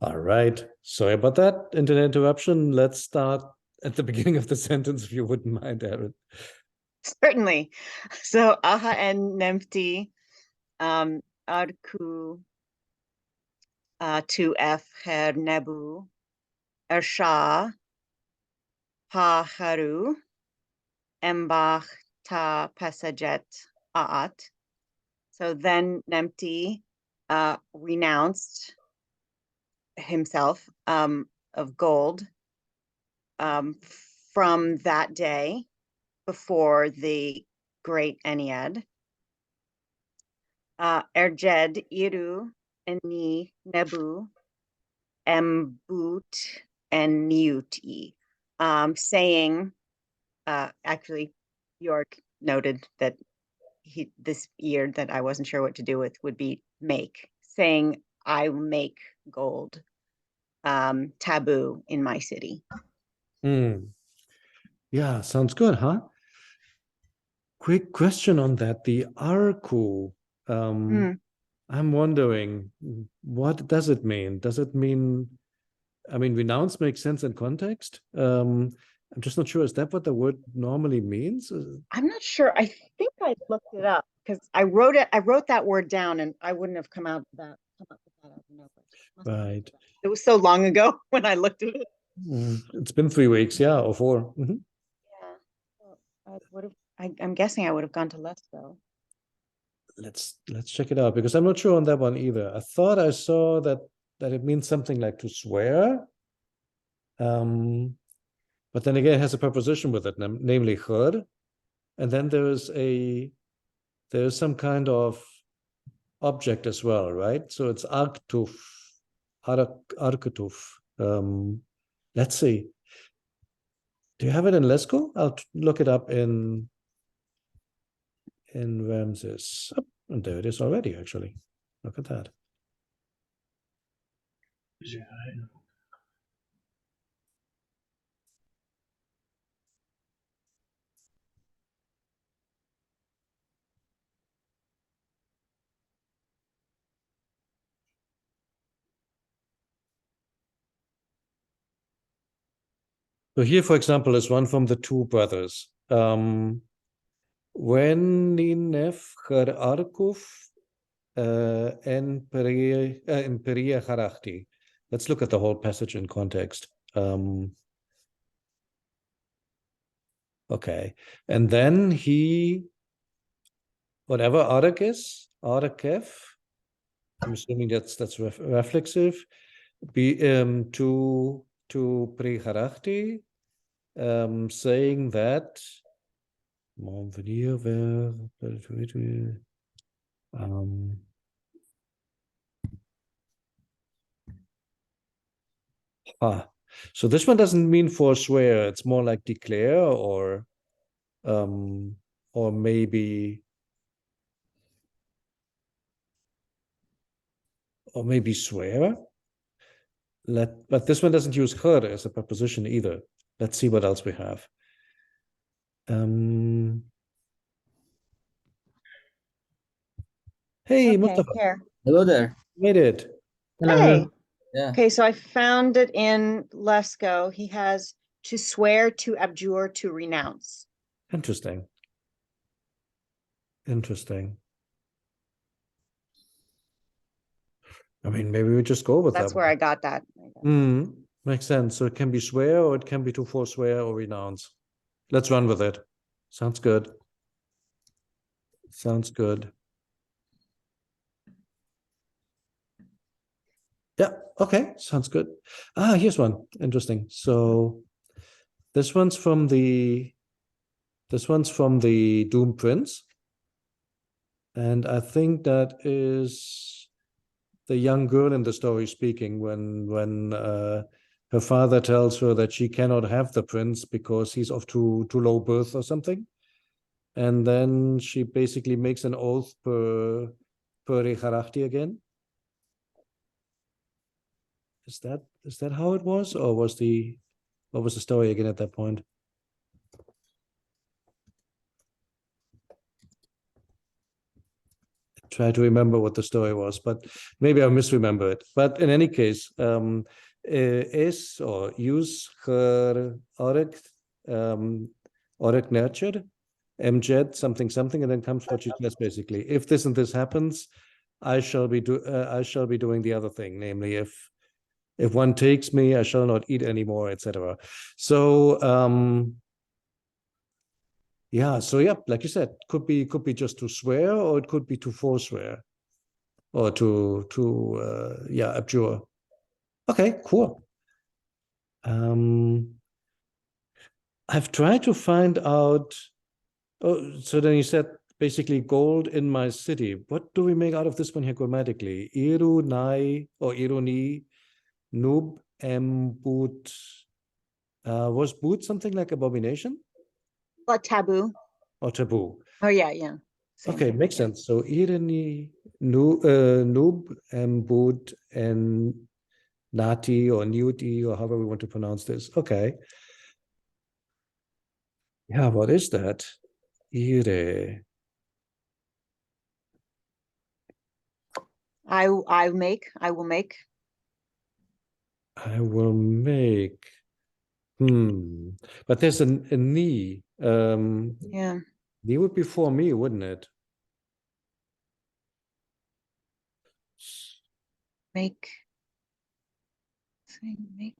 All right. Sorry about that internet interruption. Let's start at the beginning of the sentence, if you wouldn't mind, Aaron. Certainly. So aha and nempti adku to F her nebu ersha ha haru embach ta pesajet aat. So then Nempti renounced himself of gold from that day before the great Ennead. Erjed iru eni nebu embut and niuti, saying, actually, York noted that this year that I wasn't sure what to do with would be make, saying I make gold taboo in my city. Yeah, sounds good, huh? Quick question on that. The arku, I'm wondering, what does it mean? Does it mean, I mean, renounce makes sense in context. I'm just not sure. Is that what the word normally means? I'm not sure. I think I looked it up because I wrote that word down and I wouldn't have come up with that out of nowhere. Right. It was so long ago when I looked at it. It's been 3 weeks, yeah, or 4. Yeah. Well, I'm guessing I would have gone to Lesko. Let's check it out, because I'm not sure on that one either. I thought I saw that it means something like to swear. But then again, it has a preposition with it, namely chur. And then there's some kind of object as well, right? So it's arktuf, arkatuf. Let's see. Do you have it in Lesko? I'll look it up in Ramses. Oh, and there it is already, actually. Look at that. So here, for example, is one from the two brothers. When Ninef Arkuf en Peria Harachti. Let's look at the whole passage in context. Okay. And then he, whatever Arak is, Arakef, I'm assuming that's reflexive, be to Priharachti, saying that so this one doesn't mean forswear, it's more like declare or maybe swear. But this one doesn't use her as a preposition either. Let's see what else we have. Hey, okay, Mustafa. here. Hello there. Made it. Hey. Yeah. Okay, so I found it in Lesko. He has to swear, to abjure, to renounce. Interesting. I mean, maybe we just go with that. That's where I got that. Makes sense. So it can be swear, or it can be to forswear or renounce. Let's run with it. Sounds good. Yeah, okay, sounds good. Here's one. Interesting. So this one's from the Doom Prince. And I think that is the young girl in the story speaking when her father tells her that she cannot have the prince because he's of too low birth or something. And then she basically makes an oath per Recharachti again. Is that how it was, or what was the story again at that point? try to remember what the story was, but maybe I misremember it. But in any case, es or use her orek nurtured, mjed something something, and then comes what she says basically. If this and this happens, I shall be doing the other thing, namely if one takes me, I shall not eat anymore, etc. So yeah, so yeah, like you said, could be just to swear, or it could be to forswear, or to yeah, abjure. Okay, cool. I've tried to find out. Oh, so then you said basically gold in my city. What do we make out of this one here grammatically? Iru nai or ironi nub boot. Was boot something like abomination Well, taboo. or taboo? Oh yeah, yeah. Same Okay, thing, makes yeah. sense. So ironi nub boot and nati or nuti or however we want to pronounce this. Okay. Yeah, what is that? Ire. I will make. I will make. But there's a knee. Yeah. Knee would be for me, wouldn't it? Make. Say make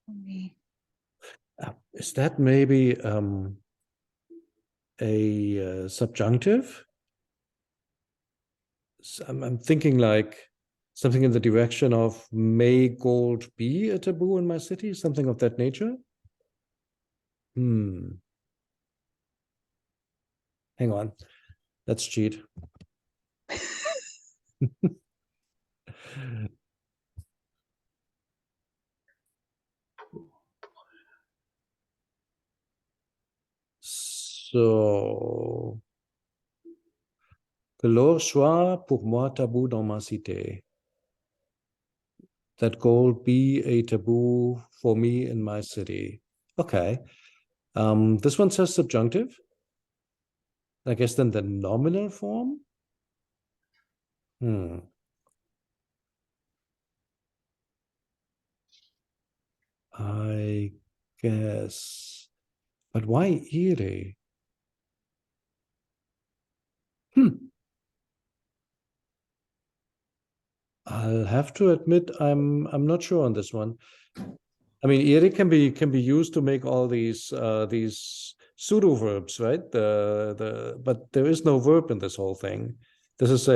for me. Is that maybe a subjunctive? I'm thinking like something in the direction of may gold be a taboo in my city, something of that nature. Hang on, let's cheat. So, que l'or soit pour moi tabou dans ma cité. That gold be a taboo for me in my city. Okay. This one says subjunctive. I guess then the nominal form. I guess. But why ire? I'll have to admit I'm not sure on this one. I mean, ire can be used to make all these pseudo verbs, right? But there is no verb in this whole thing. This is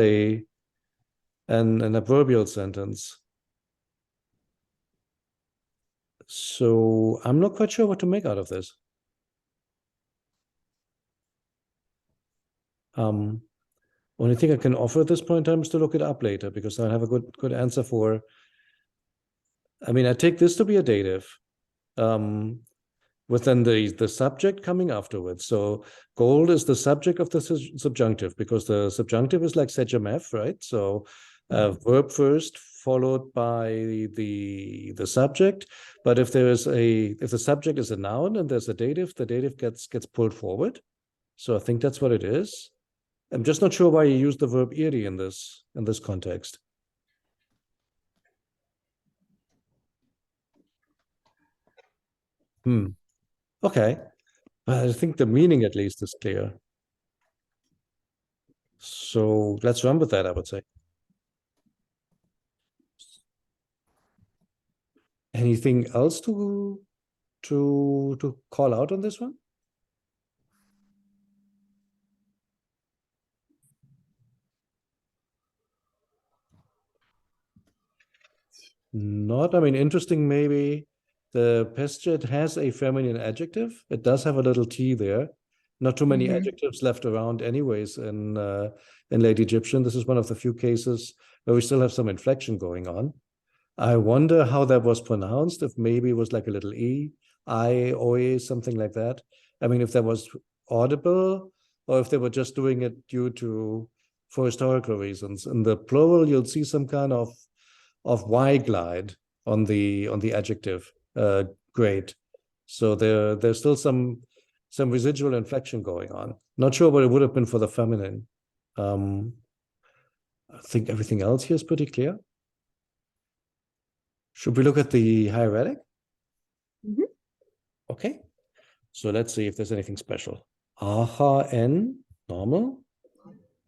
an adverbial sentence. So I'm not quite sure what to make out of this. Only thing I can offer at this point in time is to look it up later, because I'll have a good answer for. I mean, I take this to be a dative, with then the subject coming afterwards. So gold is the subject of the subjunctive, because the subjunctive is like sejamef, right? So verb first, followed by the subject. But if the subject is a noun and there's a dative, the dative gets pulled forward. So I think that's what it is. I'm just not sure why you use the verb iri in this context. Okay. I think the meaning at least is clear. So let's run with that, I would say. Anything else to call out on this one? Not, I mean, interesting maybe. The pesjet has a feminine adjective. It does have a little T there. Not too many adjectives left around anyways in Late Egyptian. This is one of the few cases where we still have some inflection going on. I wonder how that was pronounced, if maybe it was like a little E, I, oi, something like that. I mean, if that was audible, or if they were just doing it for historical reasons. In the plural, you'll see some kind of Y glide on the adjective grade. So there's still some residual inflection going on. Not sure what it would have been for the feminine. I think everything else here is pretty clear. Should we look at the hieratic? Mhm. Okay. So let's see if there's anything special. Aha N, normal.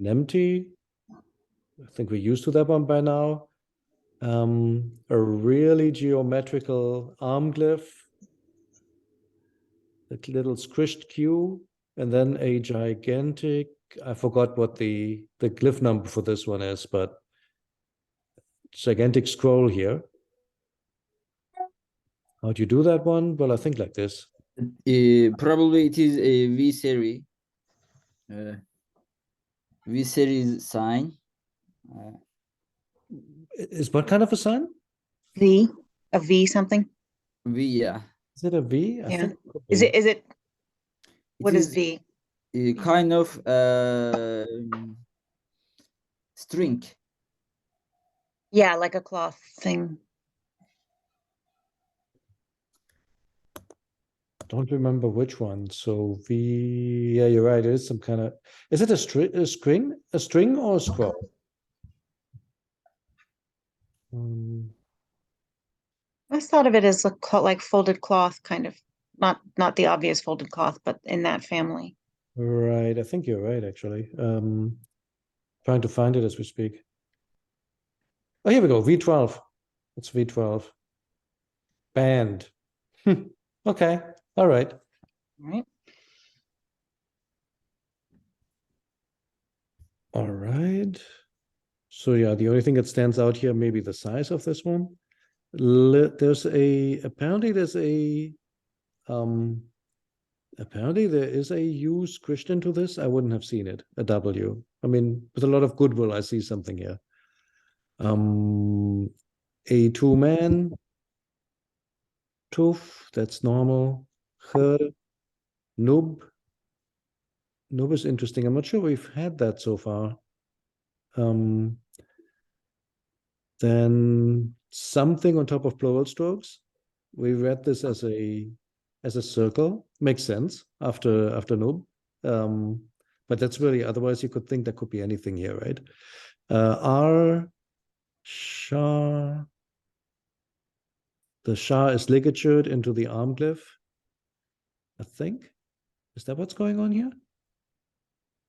Empty. I think we're used to that one by now. A really geometrical arm glyph. A little squished Q. And then a gigantic, I forgot what the glyph number for this one is, but gigantic scroll here. How do you do that one? Well, I think like this. Probably it is a V series. V series sign. Is what kind of a sign? V, a V something? V, yeah. Is it a V? I Yeah. think it could Is be. it, what is is V? a kind of string. Yeah, like a cloth thing. Don't remember which one. So V, yeah, you're right. It is some kind of, is it a string or a scroll? I thought of it as like folded cloth, kind of, not the obvious folded cloth, but in that family. Right. I think you're right, actually. Trying to find it as we speak. Oh, here we go. V12. It's V12. Band. Okay. All right. Right. All right. So yeah, the only thing that stands out here, maybe the size of this one. Apparently there is a U squished into this. I wouldn't have seen it, a W. I mean, with a lot of goodwill, I see something here. A two-man, Tuf, that's normal. Nub. Nub is interesting. I'm not sure we've had that so far. Then something on top of plural strokes. We read this as a circle. Makes sense after Nub. But that's really, otherwise you could think there could be anything here, right? R Shah. The Shah is ligatured into the arm glyph. I think. Is that what's going on here?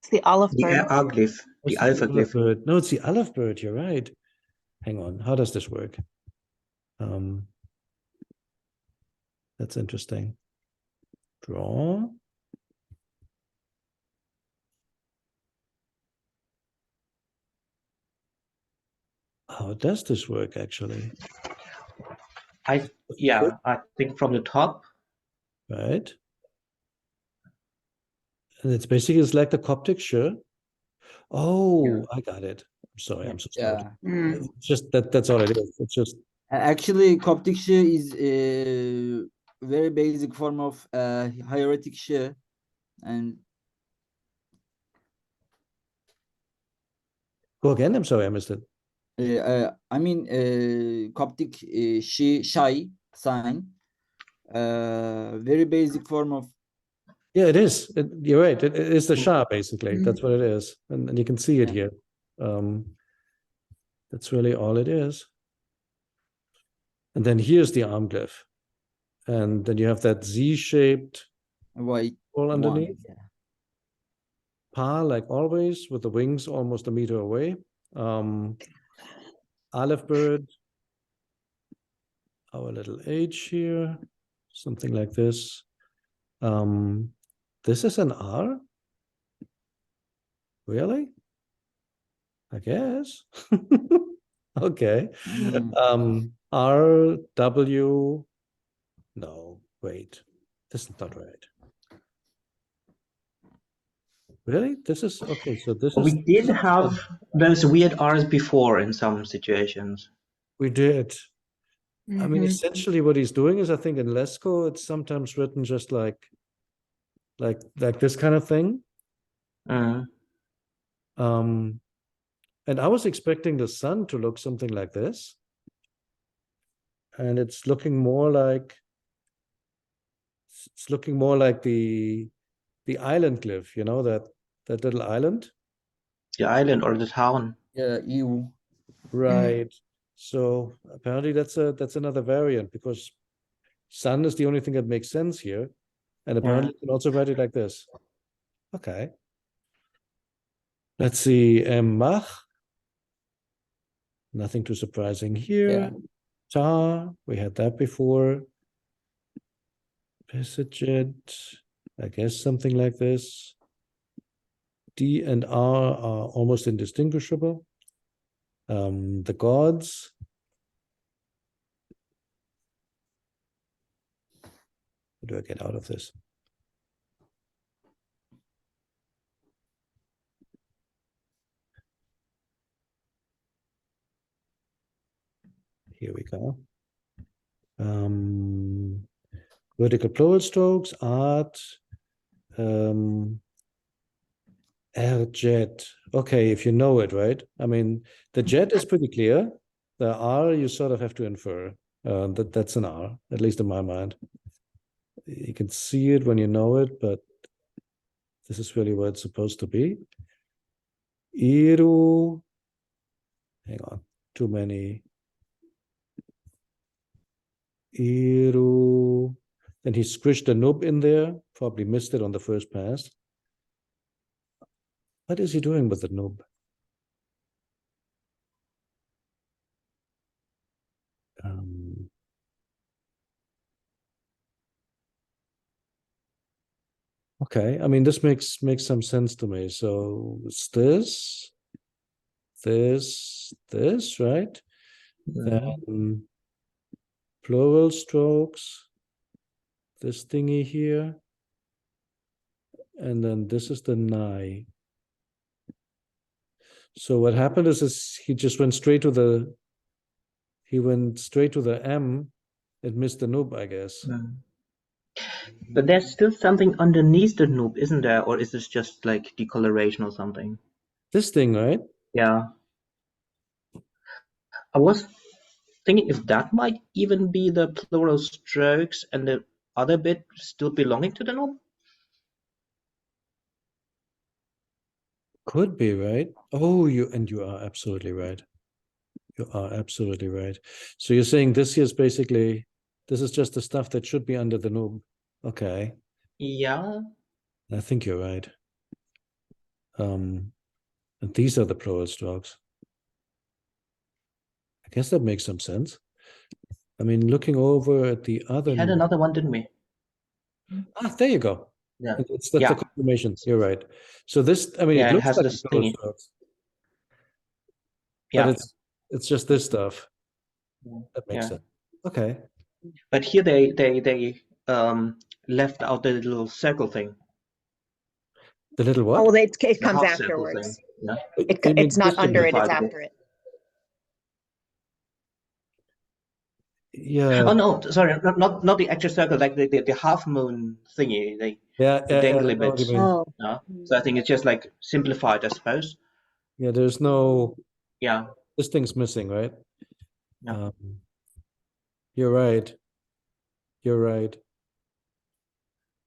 It's the olive The bird. glyph, the It's alpha olive glyph. bird. No, it's the olive bird. You're right. Hang on. How does this work? That's interesting. Draw. How does this work actually? I think from the top. Right. And it's like the Coptic, sure. Oh, Yeah. I got it. I'm sorry, I'm so smart. Yeah. Mm. It's just that's all it is. It's just Actually, Coptic Shi is a very basic form of hieratic Shi, and go again. I'm sorry, I missed it. I mean Coptic Shi Shai sign, very basic form of. Yeah, it is. You're right. It is the Shah, basically. Mhm. That's what it is. And you can see it Yeah. here. That's really all it is. And then here's the arm glyph. And then you have that Z-shaped White hole underneath. one. Yeah. Pa, like always, with the wings almost a meter away. Olive bird. Our little H here. Something like this. This is an R? Really? I guess. Okay. R, W. No, wait. This is not right. Really? This is okay. So this is. We did have those weird R's before in some situations. We did. I mean, Mhm. essentially, what he's doing is, I think, in Lesko, it's sometimes written just like this kind of thing. Mm. And I was expecting the sun to look something like this, and it's looking more like the island glyph. You know that little island. The island or the town. Yeah, EU. Right. So apparently that's another variant because sun is the only thing that makes sense here. And apparently you can also write it like this. Okay. Let's see. Mach. Nothing too surprising here. Yeah. Tar. We had that before. Passaget. I guess something like this. D and R are almost indistinguishable. The gods. How do I get out of this? Here we go. Vertical plural strokes, art, air jet. Okay, if you know it, right? I mean, the jet is pretty clear. The R you sort of have to infer. That's an R, at least in my mind. You can see it when you know it, but this is really where it's supposed to be. Iru. Hang on, too many. Iru. Then he squished the nub in there, probably missed it on the first pass. What is he doing with the nub? Okay, I mean, this makes some sense to me. So it's this, right? Then plural strokes, this thingy here, and then this is the nigh. So what happened is he just went straight to the M. It missed the nub, I guess. But there's still something underneath the noob, isn't there? Or is this just like decoloration or something? This thing, right? Yeah. I was thinking if that might even be the plural strokes and the other bit still belonging to the noob. Could be, right? Oh, you are absolutely right. You are absolutely right. So you're saying this here is basically, this is just the stuff that should be under the nub. Okay. Yeah. I think you're right. And these are the plural strokes. I guess that makes some sense. I mean, looking over at the other. We had another one, didn't we? There you go. Yeah. That's Yeah. the confirmation. You're right. So this, I mean, Yeah, it it looks has like this a plural thingy. strokes, Yeah. but it's just this stuff. That makes Yeah. sense. Okay. But here they left out the little circle thing. The little what? Oh, it The comes half circle thing. afterwards. Yeah. You mean It's not this thing? under it, it's simplified a bit. after it. Yeah. Oh no, sorry, not the actual circle, like the half moon thingy, the Yeah. dangly I know what you bits. mean. Oh. Yeah. So I think it's just like simplified, I suppose. Yeah. There's no. Yeah. This thing's missing, right? Yeah. You're right. You're right.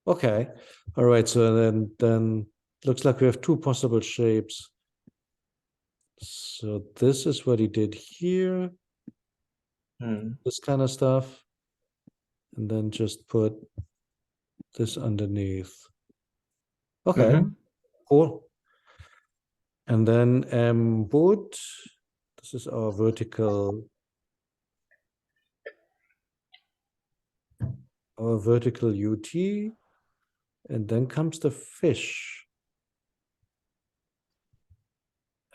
Okay. All right. So then looks like we have two possible shapes. So this is what he did here. This kind of stuff. And then just put this underneath. Okay. Cool. And then boot. This is our vertical UT. And then comes the fish.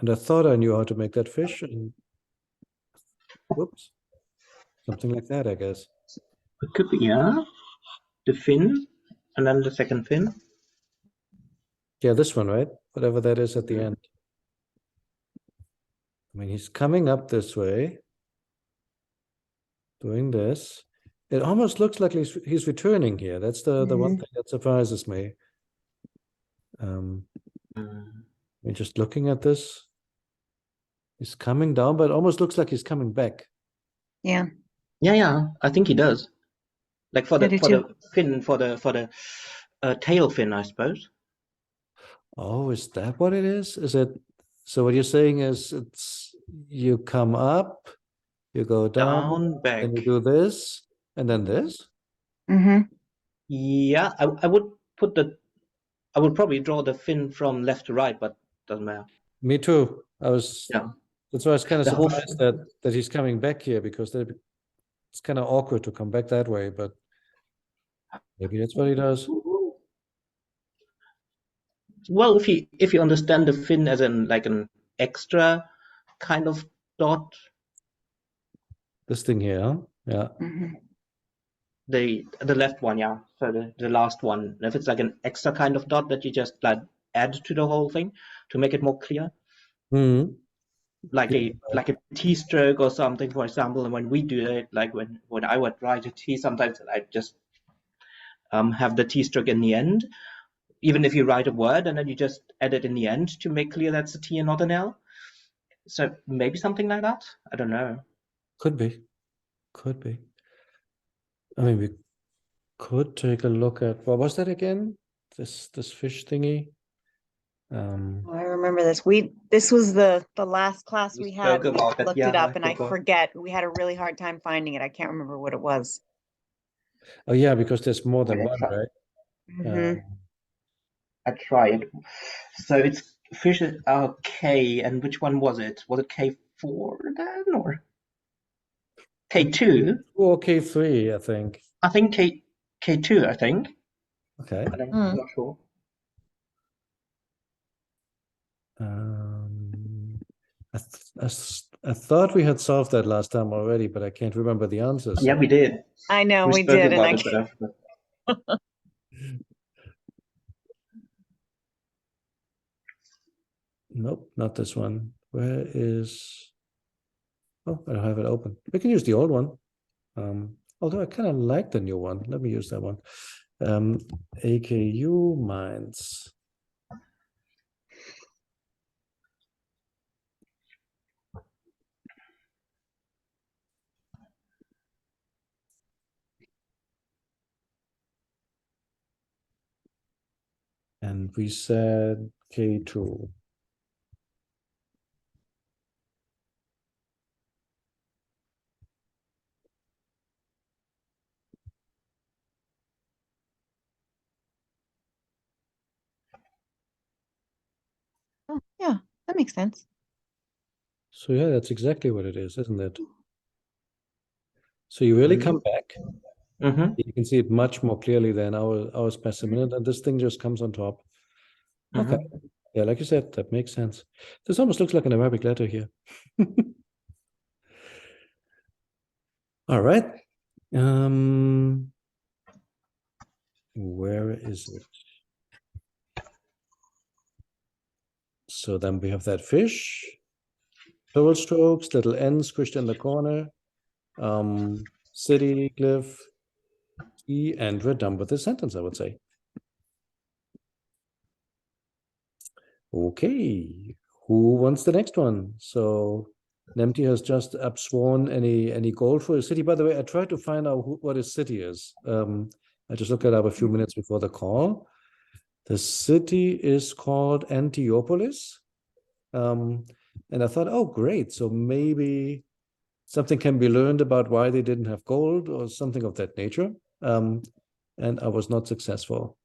And I thought I knew how to make that fish. And whoops. Something like that, I guess. It could be, yeah. The fin, and then the second fin. Yeah, this one, right? Whatever that is at the end. I mean, he's coming up this way, doing this. It almost looks like he's returning here. That's the one thing that surprises me. We're just looking at this. He's coming down, but it almost looks like he's coming back. Yeah. Yeah, I think he does. Like for I the do too. fin, for the tail fin, I suppose. Oh, is that what it is? Is it So what you're saying is you come up, you go down, Down, back. and you do this, and then this. Mm-hmm. Yeah, I would probably draw the fin from left to right, but doesn't matter. Me too. Yeah. That's why I was kind of The whole surprised that he's coming back here, because it's kind of awkward to come back that way, but maybe that's what he does. Well, if you understand the fin as like an extra kind of dot, This thing here, huh? Yeah. Mm-hmm. the left one, yeah. So the last one, if it's like an extra kind of dot that you just like add to the whole thing to make it more clear, Hmm. like Yeah. a T stroke or something, for example. And when we do it, like when I would write a T, sometimes I just have the T stroke in the end, even if you write a word and then you just add it in the end to make clear that's a T and not an L. So maybe something like that. I don't know. Could be. Could be. I mean, we could take a look at, what was that again? This fish thingy. I remember this. This was the last class We we had. spoke about We it, looked yeah, it up, I and I forgot. forget. We had a really hard time finding it. I can't remember what it was. Oh yeah, because there's more than Wait, one, right? Mm-hmm. I tried. So it's fish K, and which one was it? Was it K4 then, or K2? Or K3, I think. I think K2, I think. Okay. But I'm Hmm. not sure. I thought we had solved that last time already, but I can't remember the answers. Yeah, we did. I know We we spoke did, and about I it, but I forgot. Nope, not this one. Where is? Oh, I don't have it open. We can use the old one. Although I kind of like the new one. Let me use that one. AKU mines. And we said K2. oh, yeah, that makes sense. So yeah, that's exactly what it is, isn't it? So you really come back. Mm-hmm. You can see it much more clearly than our specimen, and this thing just comes on top. Okay. Yeah, like you said, that makes sense. This almost looks like an Arabic letter here. All right. Where is it? So then we have that fish, plural strokes, little n squished in the corner, city, glyph, E, and we're done with this sentence, I would say. Okay, who wants the next one? So Nemti has just upsworn any gold for his city. By the way, I tried to find out what his city is. I just looked it up a few minutes before the call. The city is called Antiopolis. And I thought, oh, great. So maybe something can be learned about why they didn't have gold or something of that nature. And I was not successful.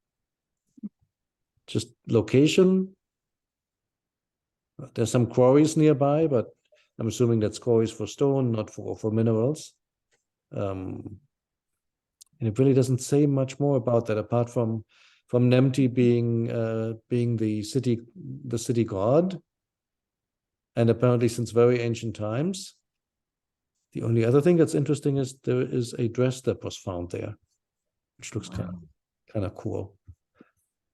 Just location. There's some quarries nearby, but I'm assuming that's quarries for stone, not for minerals. And it really doesn't say much more about that, apart from Nemti being the city god, and apparently since very ancient times. The only other thing that's interesting is there is a dress that was found there, which looks kind of cool.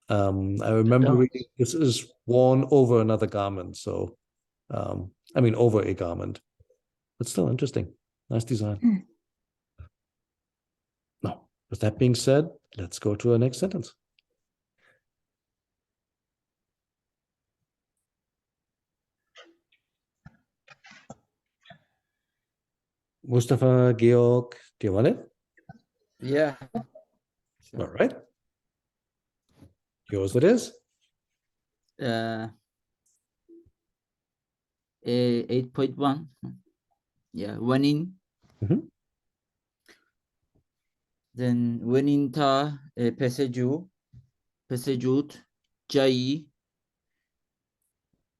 I remember reading this is worn over another garment, so I mean over a garment, but still interesting. Nice design. Now, with that being said, let's go to our next sentence. Mustafa, Georg, do you want it? Yeah. All right. Yours it is. Uh, 8.1. Yeah, Wanin. Mhm. Then Waninta, Peseju, Pesejut, Jai,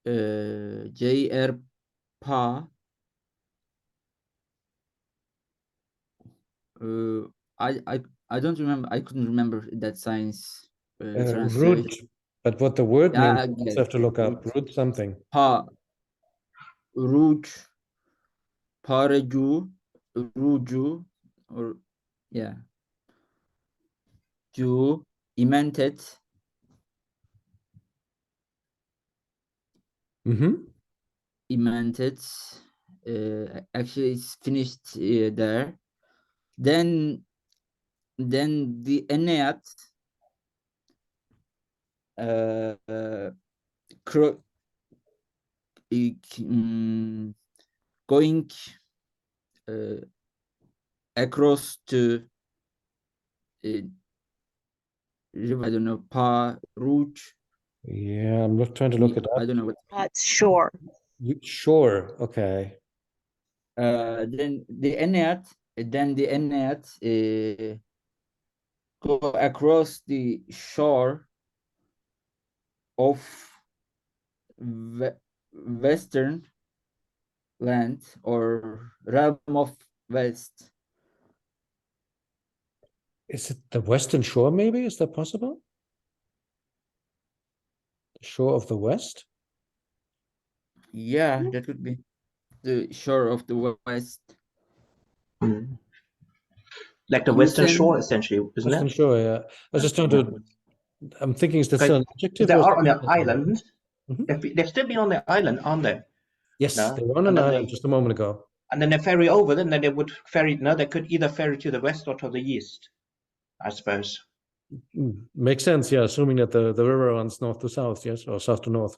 JR Pa. I don't remember. I couldn't remember that science translation. Root, but what the word Yeah, means, I you get have to it. look up. Root something. Pa, Ruj, Pareju, Ruju, or yeah, Ju, Imentet, Mm-hmm. Imentet. Actually, it's finished there. Then the Ennead, cro- going across to river, I don't know, Pa, Ruj. Yeah, I'm trying to look it I up. don't know what. It's shore. Sure. Okay. Then the Ennead, go across the shore of Western land or realm of West. Is it the Western Shore, maybe? Is that possible? The shore of the West? Yeah, that could be the shore of the West. Mm. Like the Western Yusen, Shore, essentially, isn't Western it? Shore, yeah. I was just trying to, I'm thinking, is that still an adjective They or is are on that the island. Mhm. They've still been on the island, aren't they? Yes, No? they were on And an then island just a moment ago. they ferry over, then they would ferry. No, they could either ferry to the west or to the east, I suppose. Makes sense, yeah, assuming that the river runs north to south, yes, or south to north.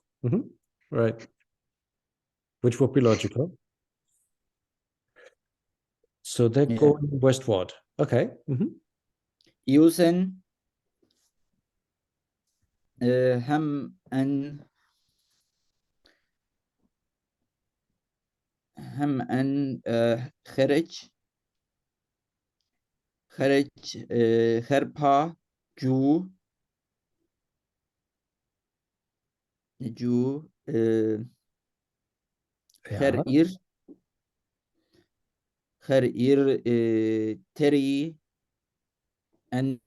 Right. Which would be logical. So they're yeah. going westward. Okay. Yusen, hem en خارج herpa ju Yeah. her ir teri and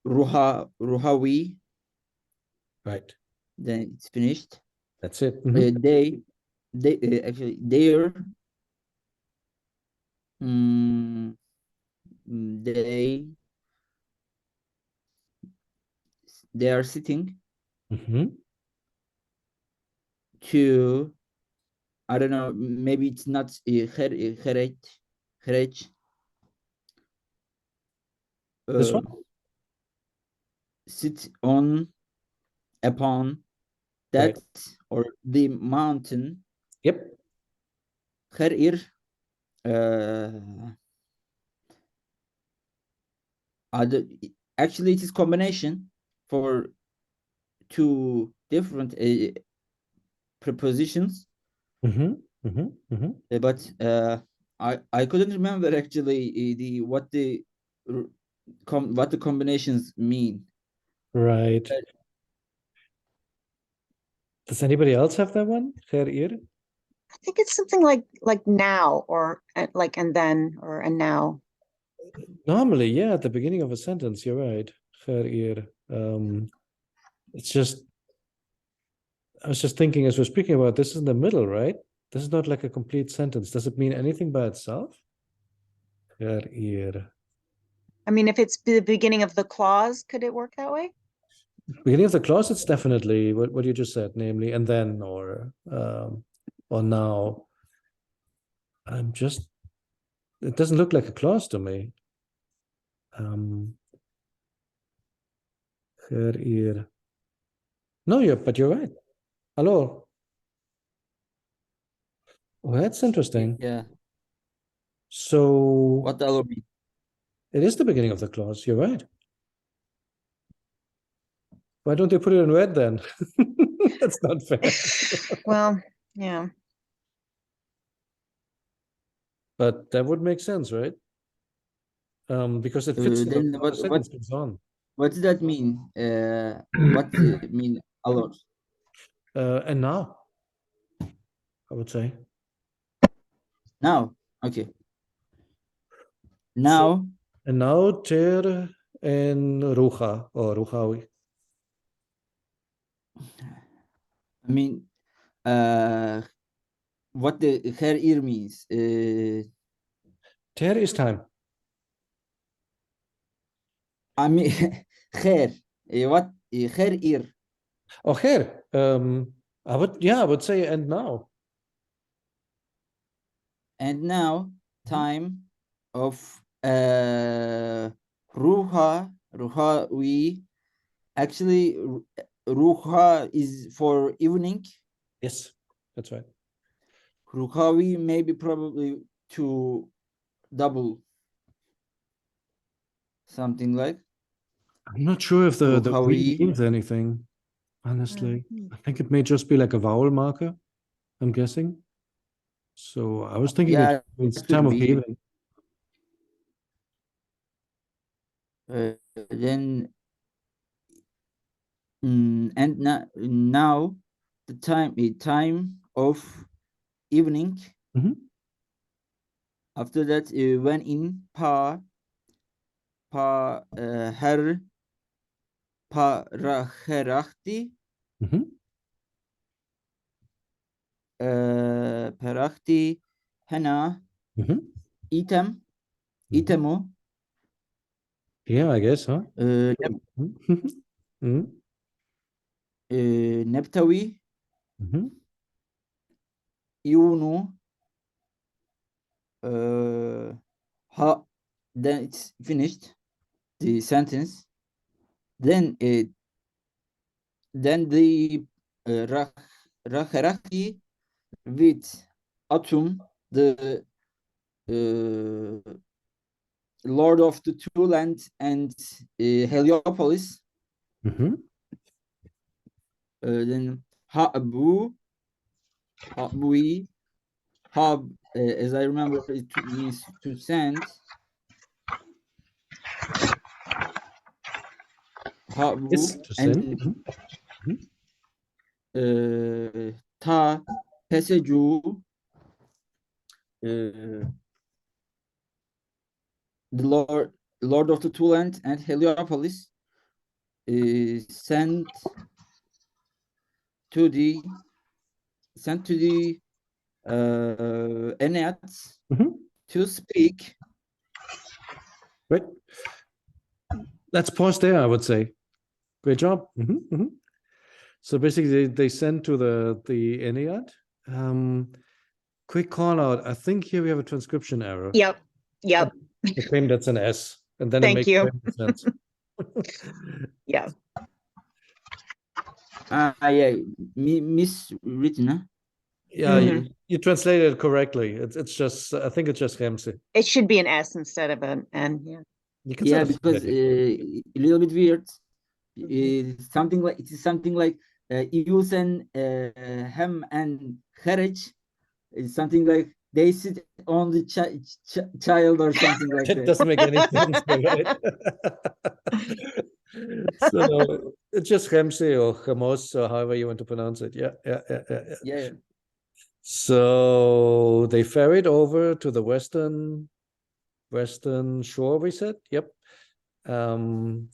ruhawi. Right. Then it's finished. That's it. They actually they're they are sitting to, I don't know, maybe it's not Herech. This one? Sit upon that Right. or the mountain. Yep. Herir, actually it is combination for two different prepositions. But I couldn't remember actually what the combinations mean. Right. Does anybody else have that one? Gerir? I think it's something like now or like and then or and now. Normally, yeah, at the beginning of a sentence, you're right. Gerir. It's just, I was just thinking as we're speaking about this is in the middle, right? This is not like a complete sentence. Does it mean anything by itself? Gerir. I mean, if it's the beginning of the clause, could it work that way? Beginning of the clause, it's definitely what you just said, namely, and then or now. I'm just, it doesn't look like a clause to me. Gerir. No, but you're right. Hello. Well, that's interesting. Yeah. So What allow me? it is the beginning of the clause. You're right. Why don't they put it in red then? That's not fair. Well, yeah. But that would make sense, right? Because it fits Then how the sentence goes on. what does that mean? What mean a lot? And now, I would say. Now, okay. Now, And now ter en rucha or ruchawi. I mean, what the her ear means. Ter is time. I mean, her. What her ear? Oh, her. I would say and now. And now, time of ruha. Ruha. We actually ruha is for evening. Yes, that's right. Ruhawi maybe probably to double something like I'm not sure if the we Ruhawi. means anything, honestly. I think it may just be like a vowel marker, I'm guessing. So I was thinking it Yeah, means that time could of the be. evening. Then and now the time of evening. Mhm. After that, when in her parachti Mhm. parachti hena Mhm. item Mhm. itemu Yeah, I guess, huh? Mhm. Mhm. neptawi Mhm. iunu ha. Then it's finished the sentence. Then the racheraki with atum, the lord of the two lands and Heliopolis. Mhm. Then habui hab, as I remember, it means to send. Habu Yes, to send. and Mhm. ta Peseju, the lord of the two lands and Heliopolis, sent to the Enneads Mhm. to speak. Great. Let's pause there, I would say. Great job. Mhm. Mhm. So basically, they send to the Ennead. Quick call out. I think here we have a transcription error. Yep. Yep. The claim that's an S, and then it Thank makes you. sense. Yeah. Yeah, miswritten, huh? Yeah, Mhm. you translated it correctly. It's just I think it's just Remse. It should be an S instead of an N. Yeah. You can Yeah, sort of see because that. a little bit weird. Something like Yusen Hem and Kharaj. It's something like they sit on the child or something like It that. doesn't make any sense, right? So it's just Remse or Chemos or however you want to pronounce it. Yeah. Yeah. So they ferried over to the western shore, we said. Yep. Then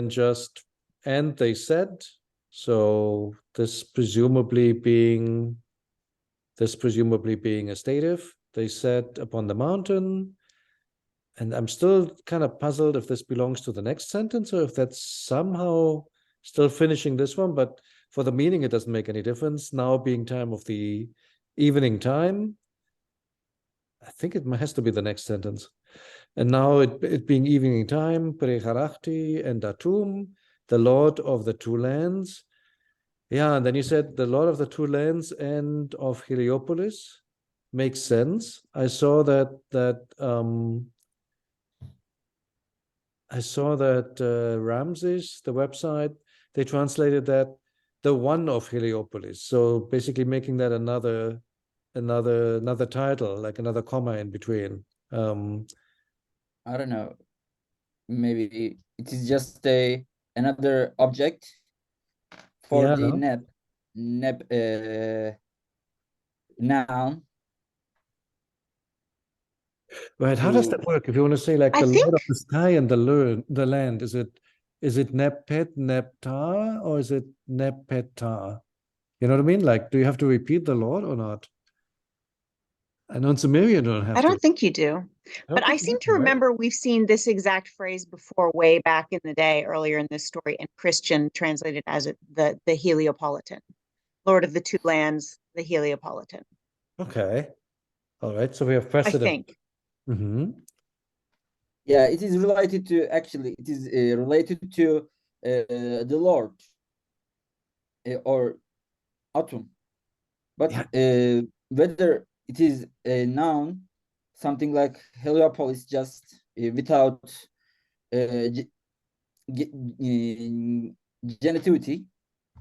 just and they said, so this presumably being a stative, they said upon the mountain. And I'm still kind of puzzled if this belongs to the next sentence or if that's somehow still finishing this one, but for the meaning, it doesn't make any difference. Now being time of the evening time, I think it has to be the next sentence. And now it being evening time, Preharachti and Datum, the Lord of the two lands. Yeah, and then you said the Lord of the two lands and of Heliopolis makes sense. I saw that Ramses, the website, they translated that the one of Heliopolis. So basically making that another title, like another comma in between. I don't know. Maybe it is just another object for Yeah. the noun. Right. How does to that work? If you want to say like I the think Lord of the sky and the land, is it Nepet, Neptar, or is it Nepetar? You know what I mean? Like, do you have to repeat the Lord or not? I know in Sumerian you don't I have to. don't think you do. I don't But I think you seem have to right? remember we've seen this exact phrase before way back in the day, earlier in this story, and Christian translated as the Heliopolitan, Lord of the Two Lands, the Heliopolitan. Okay. All right. So we have I precedent. think. Mm-hmm. Yeah, it is related to it is related to the Lord or Atum. But Yeah. whether it is a noun, something like Heliopolis, just without genitivity,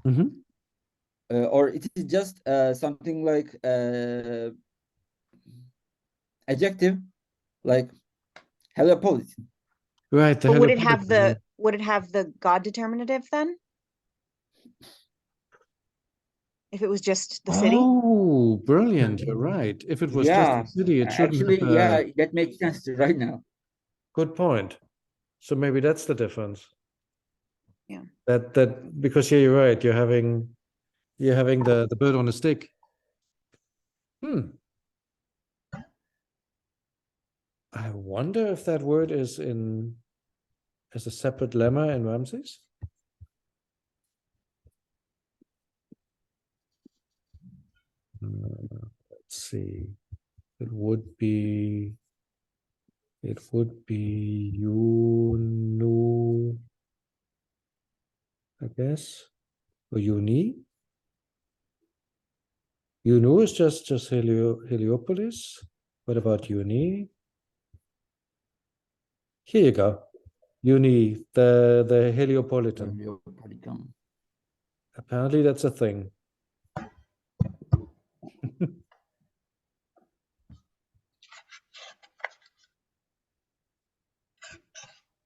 Mm-hmm. or it is just something like adjective, like Heliopolis. Right. The But would it have Heliopolitan. the God determinative then? If it was just the city? Oh, brilliant. You're right. If it was just Yeah, a city, it shouldn't have actually, yeah, that makes sense right now. good point. So maybe that's the difference. Yeah. That because here you're right, you're having the bird on a stick. I wonder if that word is as a separate lemma in Ramses. Let's see. It would be Yunu, I guess, or Uni. Yunu is just Heliopolis. What about Uni? Here you go. Uni, the Heliopolitan. Heliopolitan. Apparently that's a thing.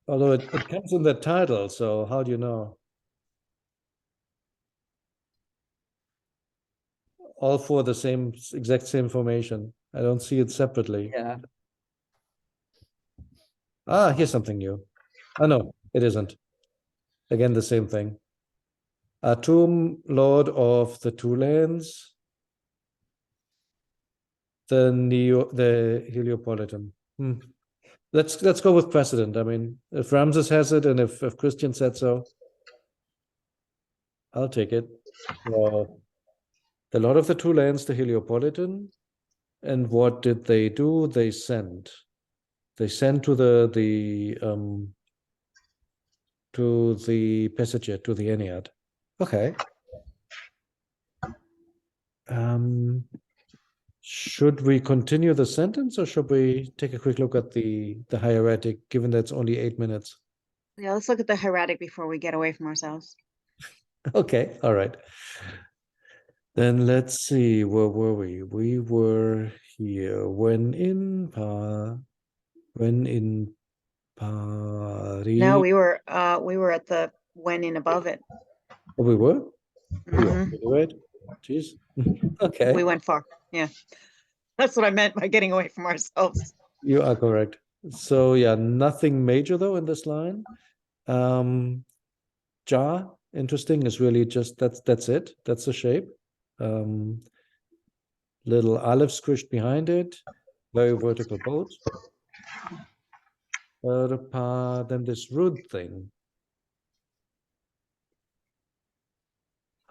Although it comes in the title, so how do you know? All for the exact same formation. I don't see it separately. Yeah. Ah, here's something new. Oh no, it isn't. Again, the same thing. Atum, Lord of the Two Lands, the Heliopolitan. Let's go with precedent. I mean, if Ramses has it and if Christian said so, I'll take it. Well, the Lord of the Two Lands, the Heliopolitan, and what did they do? They sent to the passager, to the Ennead. Okay. Should we continue the sentence or should we take a quick look at the hieratic, given that it's only 8 minutes? Yeah, let's look at the hieratic before we get away from ourselves. Okay, all right. Then let's see, where were we? We were here when in Paris. No, we were at the when in above it. Oh, we were? Mhm. Right. Jeez. Okay. We went far. Yeah. That's what I meant by getting away from ourselves. You are correct. So yeah, nothing major though in this line. Ja, interesting, is really just that's it. That's the shape. Little olive squished behind it, very vertical boat. Then this root thing.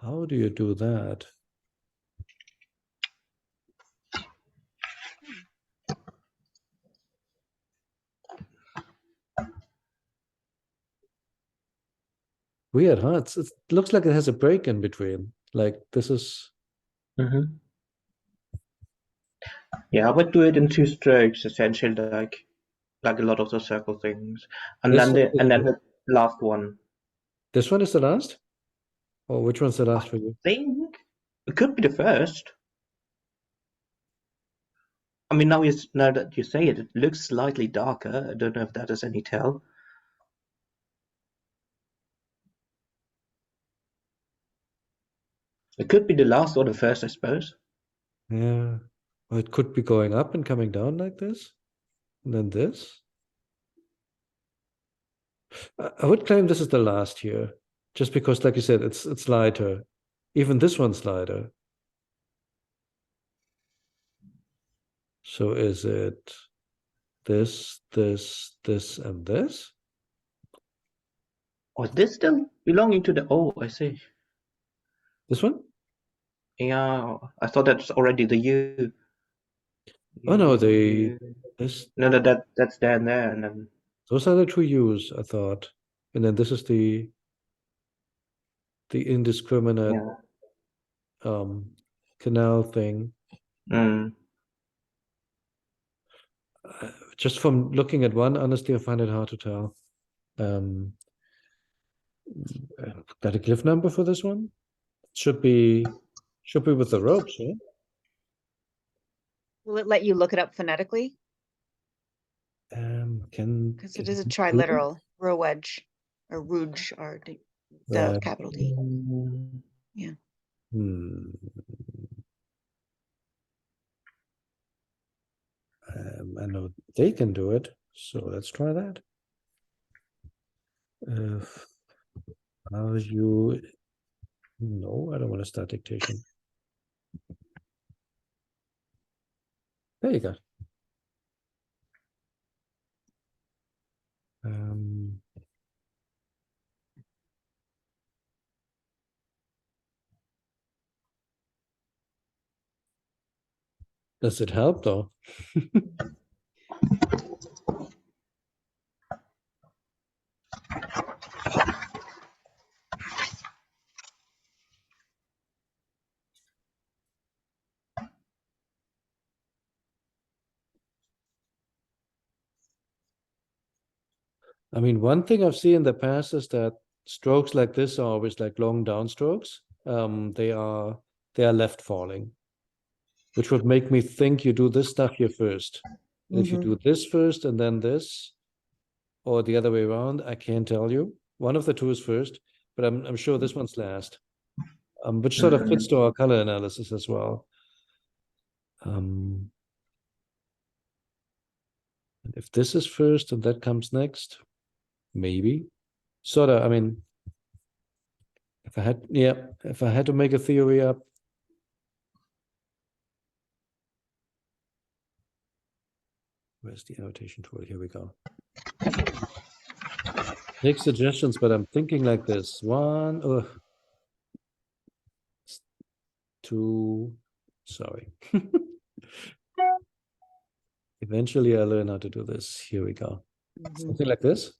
How do you do that? Weird, huh? It looks like it has a break in between. Like this is. Yeah, I would do it in 2 strokes, essentially, like a lot of the circle things, and This then the last one. this one is the last? Or which one's the last for you? think it could be the first. I mean, now that you say it, it looks slightly darker. I don't know if that is any tell. It could be the last or the first, I suppose. Yeah. Or it could be going up and coming down like this. And then this. I would claim this is the last here. Just because, like you said, it's lighter. Even this one's lighter. So is it this, and this? Or is this still belonging to the... Oh, I see. This one? Yeah, I thought that's already the U. Oh no, U. this No, that's there and there, and then those are the two U's, I thought. And then this is the indiscriminate yeah. canal thing. Mm. Just from looking at one, honestly, I find it hard to tell. Um, got a glyph number for this one? Should be with the ropes, yeah? Will it let you look it up phonetically? Can Because it is a Google? triliteral, row wedge, or rouge, or the capital T. Yeah. I know they can do it, so let's try that. Are you? No, I don't want to start dictation. There you go. Does it help though? I mean, one thing I've seen in the past is that strokes like this are always like long down strokes. They are left falling, which would make me think you do this stuff here first. And if you do this first and then this, or the other way around, I can't tell you. One of the two is first, but I'm sure this one's last. Which sort of fits to our color analysis as well. If this is first and that comes next, maybe. Sort of, I mean, if I had to make a theory up, where's the annotation tool? Here we go. Take suggestions, but I'm thinking like this. One, two, sorry. Eventually I learn how to do this. Here we go. Something like this.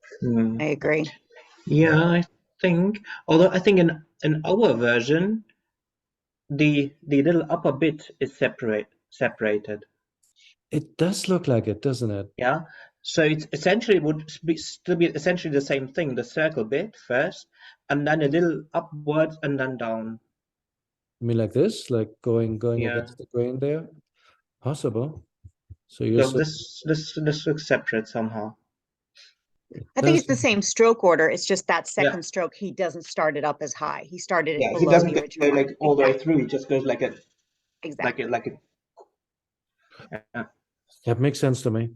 I agree. Yeah, I think. Although I think in our version, the little upper bit is separated. It does look like it, doesn't it? Yeah. So it's essentially still be essentially the same thing, the circle bit first, and then a little upwards and then down. I mean, like this, like going Yeah. against the grain there. Possible. So So this looks separate somehow. I think it's the same stroke order. It's just that second stroke, he doesn't start it up as high. He started it Yeah, he below doesn't the go original one. like all the way through. He just goes like a Exactly. like a That makes sense to me.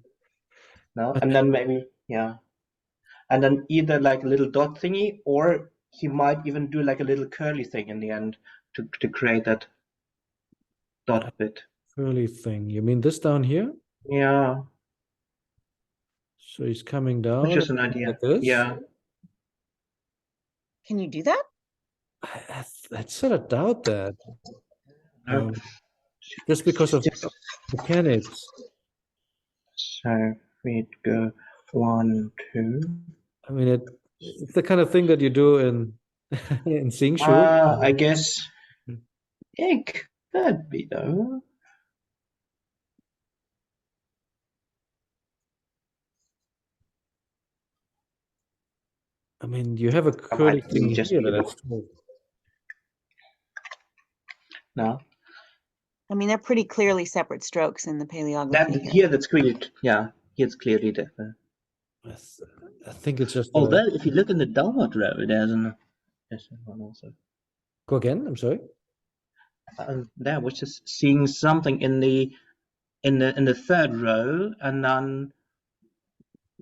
no, and then maybe and then either like a little dot thingy, or he might even do like a little curly thing in the end to create that dot bit. Curly thing. You mean this down here? Yeah. So he's coming down. Which is an idea. Like this? Yeah. Can you do that? I sort of doubt that. Just because of mechanics. So we'd go 1, 2. I mean, it's the kind of thing that you do in in Sing Shu. I guess it could be though. I mean, you have a curly thing here. That's true. No, I mean, they're pretty clearly separate strokes in the paleography that here. here that's clearly, yeah, here it's clearly different. I think it's just. Although if you look in the downward row, there's one also. Go again. I'm sorry. There, which is seeing something in the third row, and then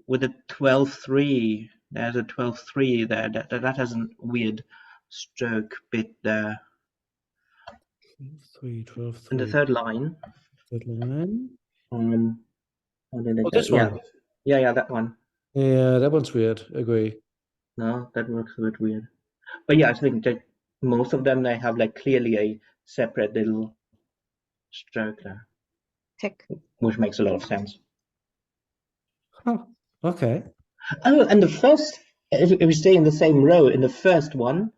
with a 12-3, there's a 12-3 there. That has a weird stroke bit there 3, 12, in the 3. third line. Third line. How did it Oh, go? this one. Yeah, that one. Yeah, that one's weird. Agree. No, that looks a bit weird. But yeah, I think that most of them, they have like clearly a separate little stroke there, Tick. which makes a lot of sense. Huh. Okay. Oh, and the first, if we stay in the same row, in the first one,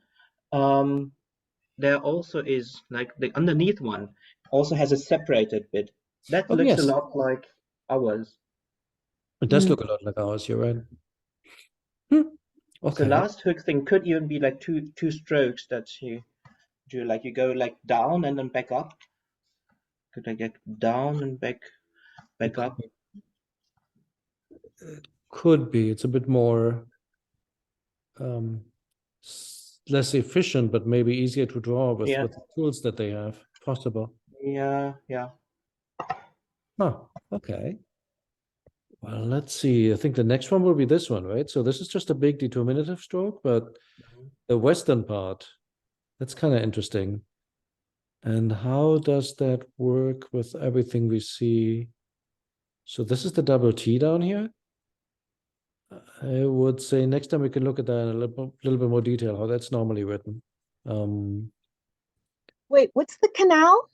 there also is like the underneath one also has a separated bit. That Oh, looks yes. a lot like ours. It does Mm. look a lot like ours. You're right. Okay. The last hook thing could even be like two strokes that you do, like you go like down and then back up. Could I get down and back up? Could be. It's a bit more less efficient, but maybe easier to draw with Yeah. the tools that they have. Possible. Yeah. Huh. Okay. Well, let's see. I think the next one will be this one, right? So this is just a big determinative stroke, but the western part, that's kind of interesting. And how does that work with everything we see? So this is the double T down here. I would say next time we can look at that in a little bit more detail, how that's normally written. Wait, what's the canal?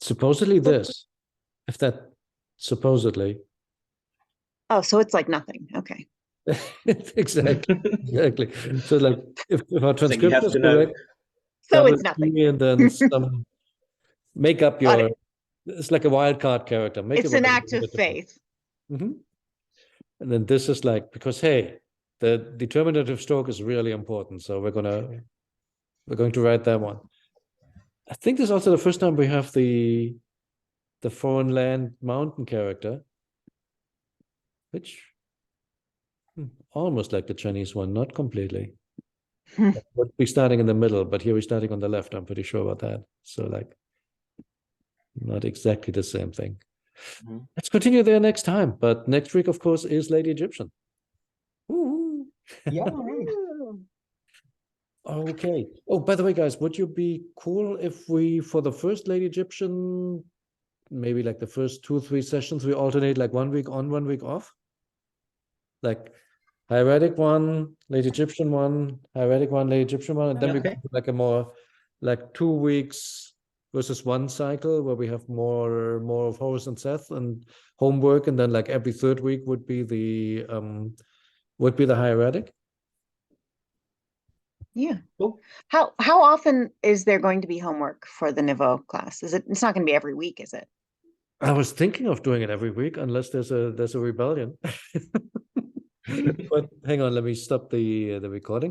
Supposedly this, if that supposedly. Oh, so it's like nothing. Okay. Exactly. So like if our So you have transcription is to know. correct, So double it's nothing. T and then some make up Got your it. it's like a wild card character. Make It's it an whatever act you of want it to be. faith. And then this is like, because hey, the determinative stroke is really important. So we're going to write that one. I think this is also the first time we have the foreign land mountain character, which almost like the Chinese one, not completely. Would be starting in the middle, but here we're starting on the left. I'm pretty sure about that. So like, not exactly the same thing. Let's continue there next time. But next week, of course, is Lady Egyptian. Woo-hoo. Yeah. Okay. Oh, by the way, guys, would you be cool if we, for the first Lady Egyptian, maybe like the first 2-3 sessions, we alternate like 1 week on, 1 week off? Like Hieratic one, Lady Egyptian one, Hieratic one, Lady Egyptian one, and then we go to like a more like 2 weeks versus 1 cycle where we have more of Horus and Seth and homework, and then like every 3rd week would be the Hieratic. Yeah. Cool. How often is there going to be homework for the Niveau class? It's not going to be every week, is it? I was thinking of doing it every week unless there's a rebellion. But hang on, let me stop the recording.